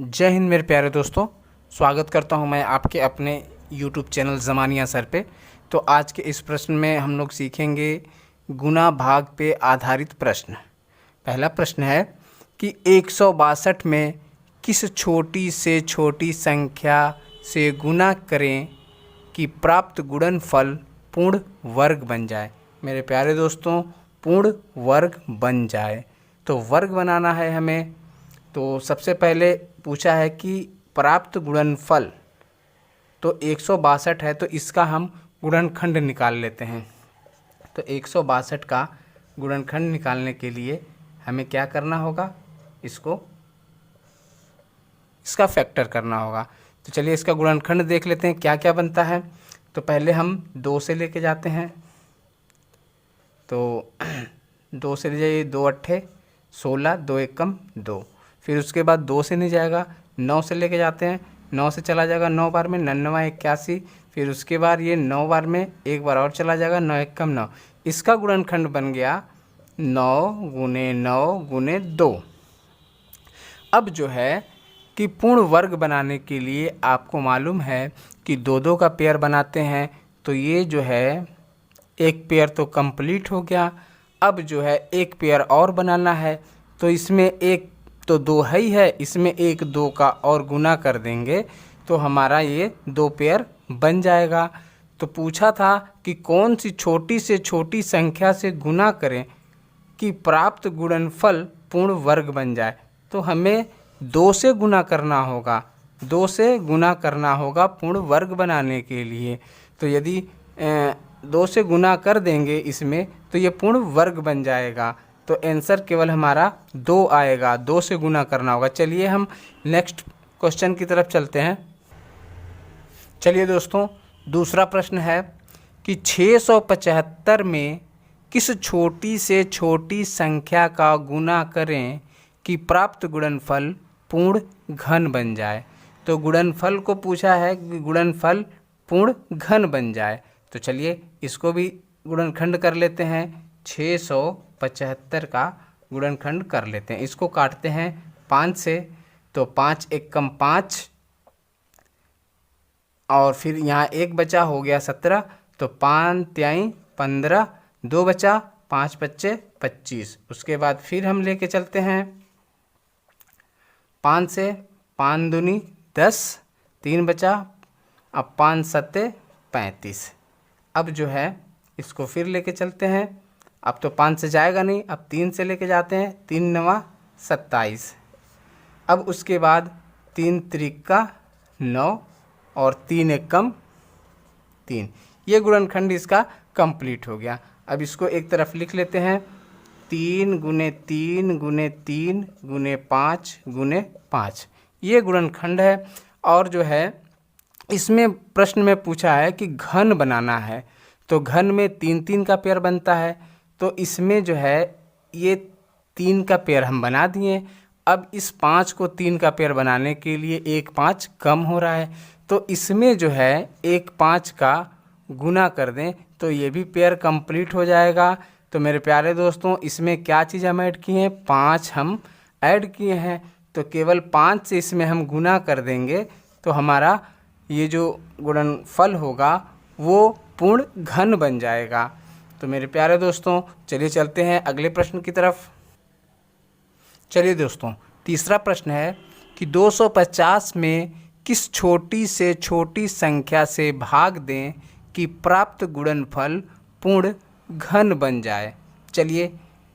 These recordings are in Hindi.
जय हिंद मेरे प्यारे दोस्तों, स्वागत करता हूं मैं आपके अपने YouTube चैनल ज़मानिया सर पे। तो आज के इस प्रश्न में हम लोग सीखेंगे गुना भाग पे आधारित प्रश्न। पहला प्रश्न है कि 162 में किस छोटी से छोटी संख्या से गुना करें कि प्राप्त गुणनफल पूर्ण वर्ग बन जाए। मेरे प्यारे दोस्तों, पूर्ण वर्ग बन जाए तो वर्ग बनाना है हमें। तो सबसे पहले पूछा है कि प्राप्त गुणनफल, तो 162 है तो इसका हम गुणनखंड निकाल लेते हैं। तो 162 का गुणनखंड निकालने के लिए हमें क्या करना होगा, इसका फैक्टर करना होगा। तो चलिए इसका गुणनखंड देख लेते हैं क्या क्या बनता है। तो पहले हम 2 से लेके जाते हैं। तो 2 से ले जाइए, 2 अट्ठे 16, 2 एकम 2। फिर उसके बाद 2 से नहीं जाएगा, 9 से लेके जाते हैं। 9 से चला जाएगा 9 बार में 99 81। फिर उसके बाद ये 9 बार में एक बार और चला जाएगा, 9 एकम 9। इसका गुणनखंड बन गया 9 गुने 9 गुने 2। अब जो है कि पूर्ण वर्ग बनाने के लिए आपको मालूम है कि 2-2 का पेयर बनाते हैं। तो ये जो है एक पेयर तो कंप्लीट हो गया। अब जो है एक पेयर और बनाना है। तो इसमें एक तो 2 है ही है, इसमें एक 2 का और गुना कर देंगे तो हमारा ये 2 पेयर बन जाएगा। तो पूछा था कि कौन सी छोटी से छोटी संख्या से गुना करें कि प्राप्त गुणनफल पूर्ण वर्ग बन जाए। तो हमें 2 से गुना करना होगा, 2 से गुना करना होगा पूर्ण वर्ग बनाने के लिए। तो यदि 2 से गुना कर देंगे इसमें तो ये पूर्ण वर्ग बन जाएगा। तो आंसर केवल हमारा 2 आएगा, 2 से गुना करना होगा। चलिए हम नेक्स्ट क्वेश्चन की तरफ चलते हैं। चलिए दोस्तों, दूसरा प्रश्न है कि 675 में किस छोटी से छोटी संख्या का गुना करें कि प्राप्त गुणनफल पूर्ण घन बन जाए। तो गुणनफल को पूछा है कि गुणनफल पूर्ण घन बन जाए। तो चलिए इसको भी गुणनखंड कर लेते हैं। 675 का गुणनखंड कर लेते हैं। इसको काटते हैं 5 से। तो 5 एकम 5 और फिर यहाँ एक बचा, हो गया 17। तो 5 त्याई 15, 2 बचा, 5 पच्चे 25। उसके बाद फिर हम लेके चलते हैं 5 से, 5 दूनी 10, 3 बचा, अब 5 सत्ते 35। अब जो है इसको फिर लेके चलते हैं। अब तो 5 से जाएगा नहीं, अब 3 से लेके जाते हैं। 3 नवा 27। अब उसके बाद 3 त्रिका 9 और 3 एकम 3। ये गुणनखंड इसका कंप्लीट हो गया। अब इसको एक तरफ लिख लेते हैं। 3 गुने 3 गुने 3 गुने 5 गुने 5, ये गुणनखंड है। और जो है इसमें प्रश्न में पूछा है कि घन बनाना है। तो घन में 3-3 का पेयर बनता है। तो इसमें जो है ये 3 का पेयर हम बना दिए। अब इस 5 को 3 का पेयर बनाने के लिए एक 5 कम हो रहा है। तो इसमें जो है एक 5 का गुना कर दें तो ये भी पेयर कंप्लीट हो जाएगा। तो मेरे प्यारे दोस्तों, इसमें क्या चीज़ हम ऐड किए हैं, 5 हम ऐड किए हैं। तो केवल 5 से इसमें हम गुना कर देंगे तो हमारा ये जो गुणनफल होगा वो पूर्ण घन बन जाएगा। तो मेरे प्यारे दोस्तों, चलिए चलते हैं अगले प्रश्न की तरफ। चलिए दोस्तों, तीसरा प्रश्न है कि 250 में किस छोटी से छोटी संख्या से भाग दें कि प्राप्त गुणनफल पूर्ण घन बन जाए। चलिए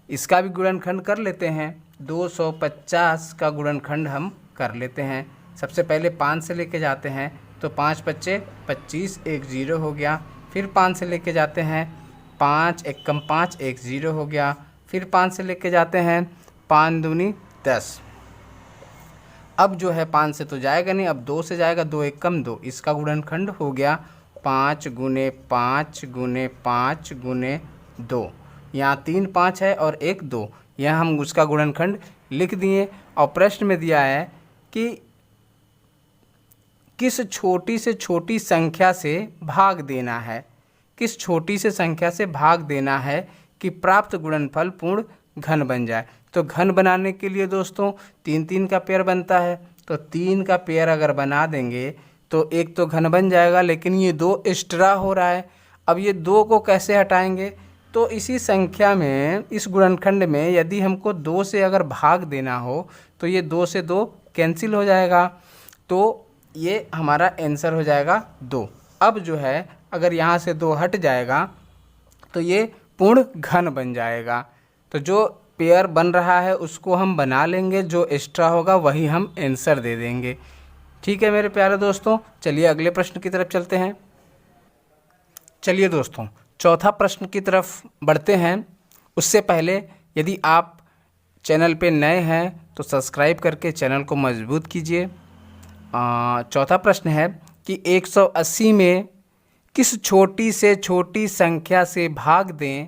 इसका भी गुणनखंड कर लेते हैं। 250 का गुणनखंड हम कर लेते हैं। सबसे पहले 5 से लेके जाते हैं। तो 5 पच्चे 25, एक 0 हो गया। फिर 5 से लेके जाते हैं, 5 एकम 5, एक 0 हो गया। फिर 5 से लेके जाते हैं, 5 दूनी 10। अब जो है 5 से तो जाएगा नहीं, अब 2 से जाएगा, 2 एकम 2। इसका गुणनखंड हो गया 5 गुने 5 गुने 5 गुने 2। यहाँ 3 5 है और एक 2। यहाँ हम उसका गुणनखंड लिख दिए। और प्रश्न में दिया है कि किस छोटी से छोटी संख्या से भाग देना है, किस छोटी से संख्या से भाग देना है कि प्राप्त गुणनफल पूर्ण घन बन जाए। तो घन बनाने के लिए दोस्तों 3-3 का पेयर बनता है। तो 3 का पेयर अगर बना देंगे तो एक तो घन बन जाएगा, लेकिन ये 2 एक्स्ट्रा हो रहा है। अब ये 2 को कैसे हटाएंगे? तो इसी संख्या में, इस गुणनखंड में यदि हमको 2 से अगर भाग देना हो तो ये 2 से 2 कैंसिल हो जाएगा, तो ये हमारा आंसर हो जाएगा 2। अब जो है अगर यहाँ से 2 हट जाएगा तो ये पूर्ण घन बन जाएगा। तो जो पेयर बन रहा है उसको हम बना लेंगे, जो एक्स्ट्रा होगा वही हम आंसर दे देंगे। ठीक है मेरे प्यारे दोस्तों, चलिए अगले प्रश्न की तरफ चलते हैं। चलिए दोस्तों, चौथा प्रश्न की तरफ बढ़ते हैं। उससे पहले यदि आप चैनल पे नए हैं तो सब्सक्राइब करके चैनल को मजबूत कीजिए। चौथा प्रश्न है कि 180 में किस छोटी से छोटी संख्या से भाग दें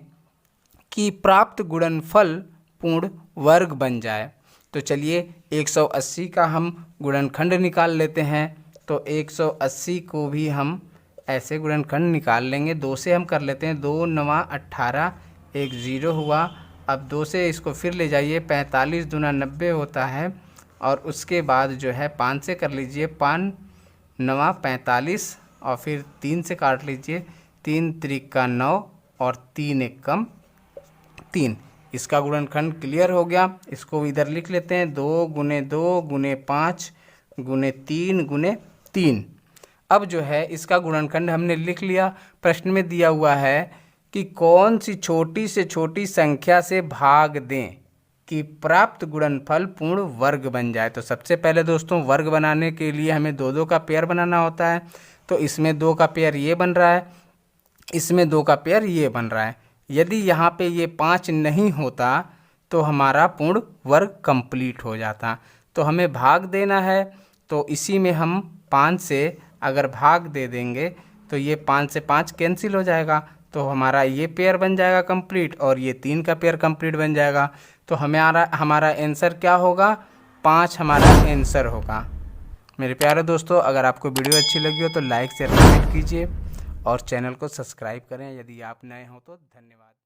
कि प्राप्त गुणनफल पूर्ण वर्ग बन जाए। तो चलिए 180 का हम गुणनखंड निकाल लेते हैं। तो 180 को भी हम ऐसे गुणनखंड निकाल लेंगे। 2 से हम कर लेते हैं, 2 9 18, एक 0 हुआ। अब 2 से इसको फिर ले जाइए, 45 दूना 90 होता है। और उसके बाद जो है 5 से कर लीजिए, 5 9 45, और फिर 3 से काट लीजिए, 3 त्रिका 9 और 3 एक कम 3। इसका गुणनखंड क्लियर हो गया। इसको इधर लिख लेते हैं, 2 गुने 2 गुने 5 गुने 3 गुने 3। अब जो है इसका गुणनखंड हमने लिख लिया। प्रश्न में दिया हुआ है कि कौन सी छोटी से छोटी संख्या से भाग दें कि प्राप्त गुणनफल पूर्ण वर्ग बन जाए। तो सबसे पहले दोस्तों, वर्ग बनाने के लिए हमें 2 का पेयर बनाना होता है। तो इसमें 2 का पेयर ये बन रहा है, इसमें 2 का पेयर ये बन रहा है। यदि यहाँ पे ये 5 नहीं होता तो हमारा पूर्ण वर्ग कंप्लीट हो जाता। तो हमें भाग देना है, तो इसी में हम 5 से अगर भाग दे देंगे तो ये 5 से 5 कैंसिल हो जाएगा। तो हमारा ये पेयर बन जाएगा कंप्लीट, और ये 3 का पेयर कंप्लीट बन जाएगा। तो हमारा आंसर क्या होगा? 5 हमारा आंसर होगा। मेरे प्यारे दोस्तों, अगर आपको वीडियो अच्छी लगी हो तो लाइक शेयर कमेंट कीजिए और चैनल को सब्सक्राइब करें यदि आप नए हो तो। धन्यवाद।